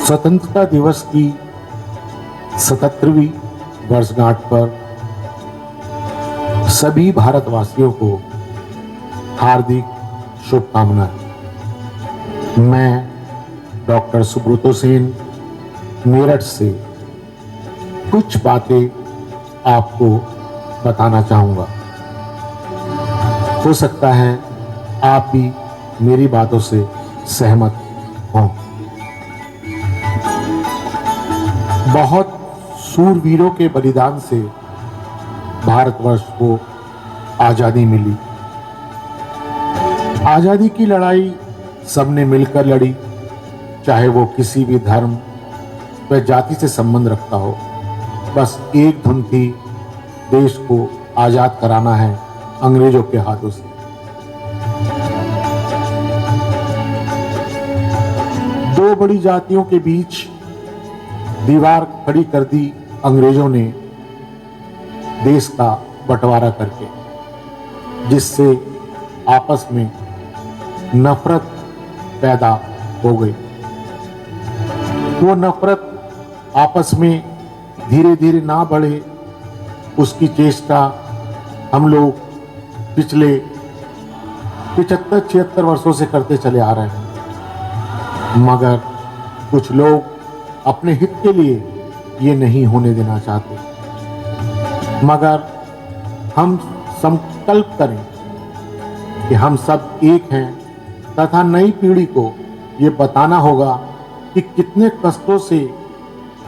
स्वतंत्रता दिवस की 77वीं वर्षगांठ पर सभी भारतवासियों को हार्दिक शुभकामनाएं। मैं डॉक्टर सुब्रतो सेन मेरठ से कुछ बातें आपको बताना चाहूँगा। हो सकता है आप भी मेरी बातों से सहमत हों। बहुत शूरवीरों के बलिदान से भारतवर्ष को आज़ादी मिली। आज़ादी की लड़ाई सबने मिलकर लड़ी, चाहे वो किसी भी धर्म व जाति से संबंध रखता हो। बस एक धुन थी, देश को आज़ाद कराना है अंग्रेजों के हाथों से। दो बड़ी जातियों के बीच दीवार खड़ी कर दी अंग्रेजों ने देश का बंटवारा करके, जिससे आपस में नफरत पैदा हो गई। वो नफरत आपस में धीरे धीरे ना बढ़े, उसकी चेष्टा हम लोग पिछले 75-76 वर्षों से करते चले आ रहे हैं, मगर कुछ लोग अपने हित के लिए ये नहीं होने देना चाहते। मगर हम संकल्प करें कि हम सब एक हैं तथा नई पीढ़ी को ये बताना होगा कि कितने कष्टों से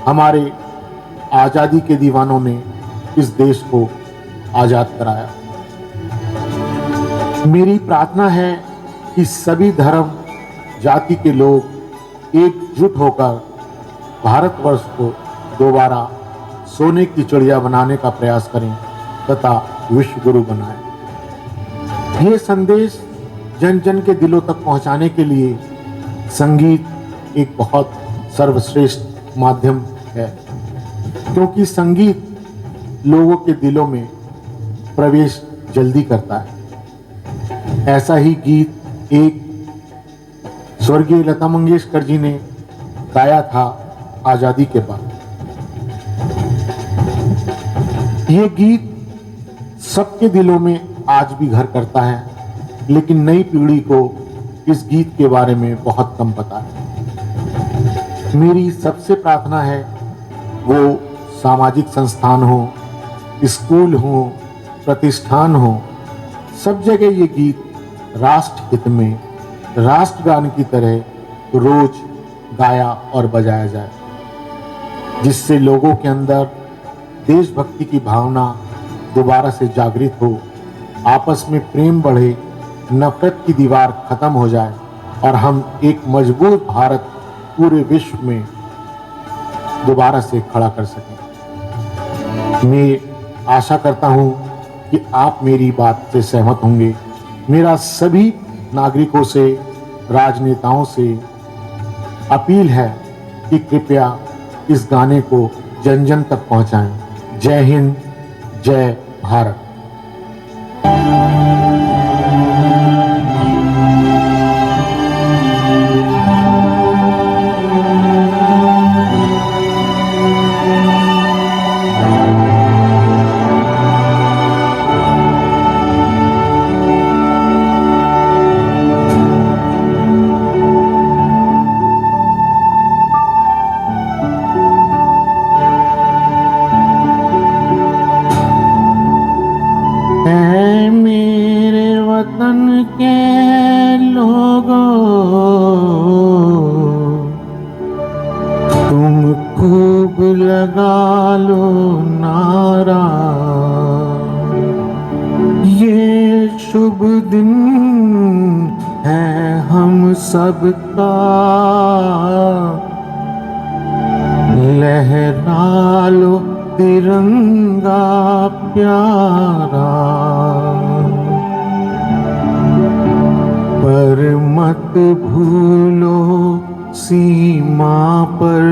हमारे आज़ादी के दीवानों ने इस देश को आज़ाद कराया। मेरी प्रार्थना है कि सभी धर्म जाति के लोग एकजुट होकर भारतवर्ष को दोबारा सोने की चिड़िया बनाने का प्रयास करें तथा विश्व गुरु बनाएं। ये संदेश जन जन के दिलों तक पहुंचाने के लिए संगीत एक बहुत सर्वश्रेष्ठ माध्यम है, क्योंकि संगीत लोगों के दिलों में प्रवेश जल्दी करता है। ऐसा ही गीत एक स्वर्गीय लता मंगेशकर जी ने गाया था आज़ादी के बाद। ये गीत सबके दिलों में आज भी घर करता है, लेकिन नई पीढ़ी को इस गीत के बारे में बहुत कम पता है। मेरी सबसे प्रार्थना है वो सामाजिक संस्थान हो, स्कूल हो, प्रतिष्ठान हो, सब जगह ये गीत राष्ट्र हित में राष्ट्रगान की तरह रोज गाया और बजाया जाए, जिससे लोगों के अंदर देशभक्ति की भावना दोबारा से जागृत हो, आपस में प्रेम बढ़े, नफरत की दीवार खत्म हो जाए और हम एक मजबूत भारत पूरे विश्व में दोबारा से खड़ा कर सकें। मैं आशा करता हूं कि आप मेरी बात से सहमत होंगे। मेरा सभी नागरिकों से, राजनेताओं से अपील है कि कृपया इस गाने को जन जन तक पहुंचाएं। जय हिंद, जय भारत। के लोगों, तुम खूब लगा लो नारा, ये शुभ दिन है हम सबका, लहरा लो तिरंगा प्यारा, पर मत भूलो सीमा पर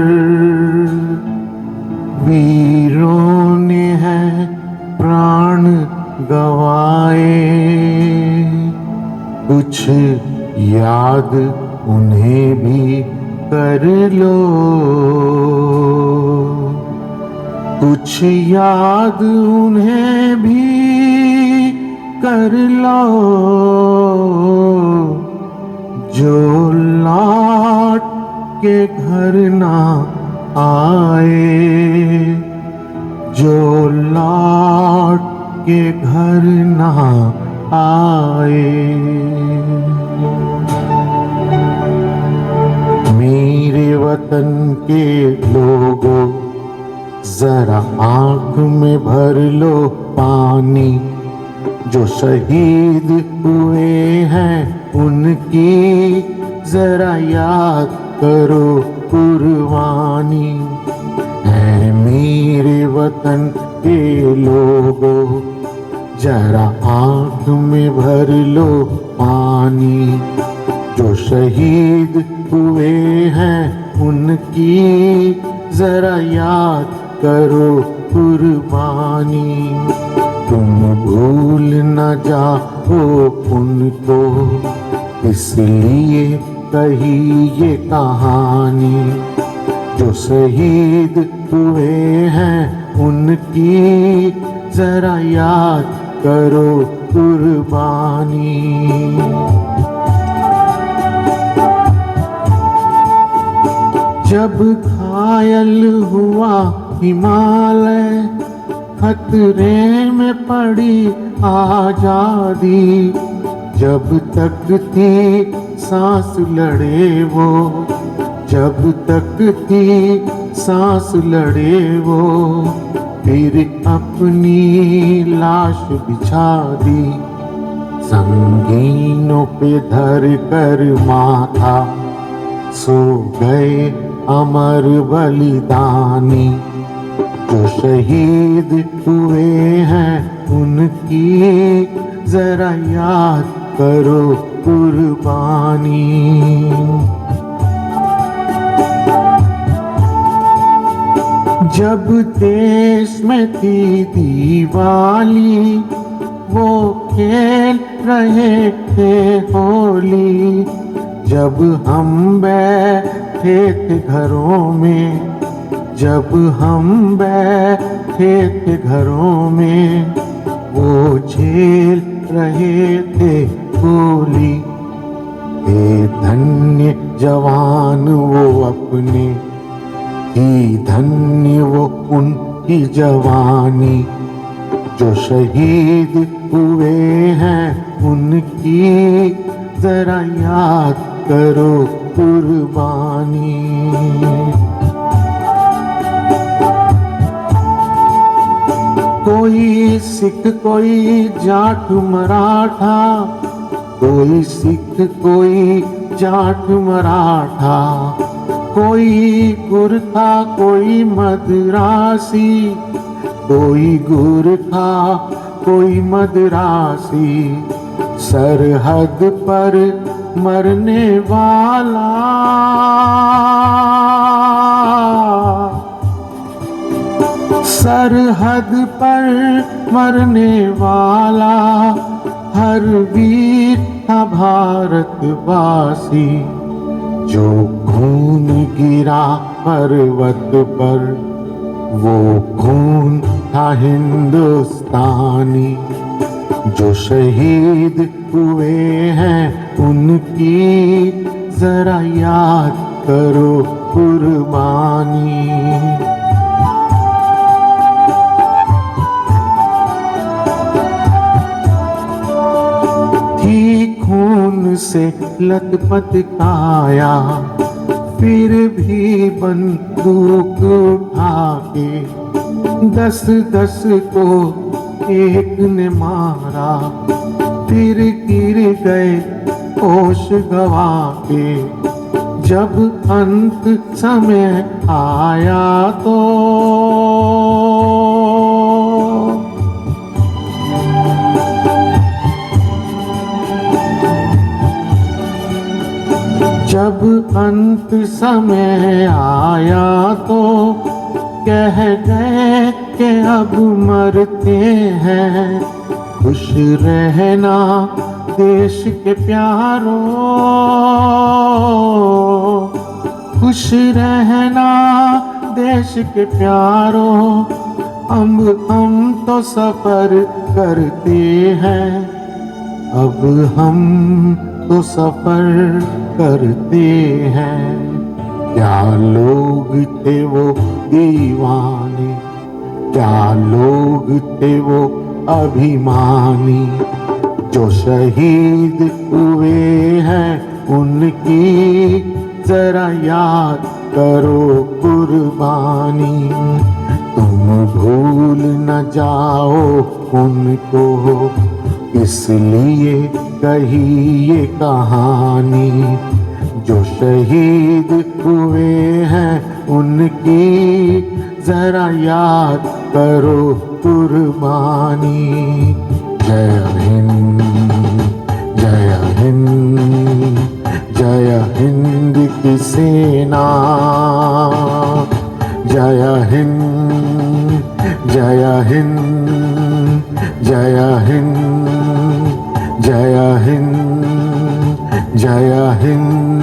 वीरों ने है प्राण गवाए, कुछ याद उन्हें भी कर लो, कुछ याद उन्हें भी कर लो, जो लौट के घर ना आए, जो लौट के घर ना आए। मेरे वतन के लोगों, जरा आंख में भर लो पानी, जो शहीद हुए हैं उनकी जरा याद करो कुर्बानी। है मेरे वतन के लोगों, जरा आंख में भर लो पानी, जो शहीद हुए हैं उनकी जरा याद करो कुर्बानी। तुम भूल न जाओ उनको, इसलिए कही ये कहानी, जो शहीद हुए हैं उनकी जरा याद करो कुर्बानी। जब घायल हुआ हिमालय, खतरे में पड़ी आजादी, जब तक थी सांस लड़े वो, जब तक थी सांस लड़े वो, फिर अपनी लाश बिछा दी, संगीनों पे धर कर माथा, सो गए अमर बलिदानी, जो शहीद हुए हैं उनकी जरा याद करो कुर्बानी। जब देश में थी दिवाली, वो खेल रहे थे होली, जब हम बैठे थे घरों में, जब हम बैठे थे घरों में, वो झेल रहे थे गोली। हे धन्य जवान वो अपने, ही धन्य वो उनकी जवानी, जो शहीद हुए हैं उनकी जरा याद करो कुर्बानी। कोई सिख कोई जाट मराठा, कोई सिख कोई जाट मराठा, कोई गुरखा कोई मद्रासी, कोई गुरखा कोई मद्रासी, सरहद पर मरने वाला, सरहद पर मरने वाला, हर वीर था भारतवासी, जो खून गिरा पर्वत पर, वो खून था हिंदुस्तानी, जो शहीद हुए हैं उनकी जरा याद करो कुर्बानी। खून से लथपथ काया, फिर भी बंदूक उठा के 10-10 को एक ने मारा, फिर गिर गए होश गवा के, जब अंत समय आया तो जब अंत समय आया तो कह गए कि अब मरते हैं, खुश रहना देश के प्यारों, खुश रहना देश के प्यारों, अब हम तो सफर करते हैं, अब हम तो सफर करते हैं। क्या लोग थे वो दीवाने, क्या लोग थे वो अभिमानी, जो शहीद हुए हैं उनकी जरा याद करो कुर्बानी। तुम भूल न जाओ उनको, इसलिए कही ये कहानी, जो शहीद हुए हैं उनकी जरा याद करो कुर्बानी। जय हिंद, जय हिंद, जय हिंद की सेना, जय हिंद, जय हिंद, जय हिंद, जय हिंद, जय हिंद।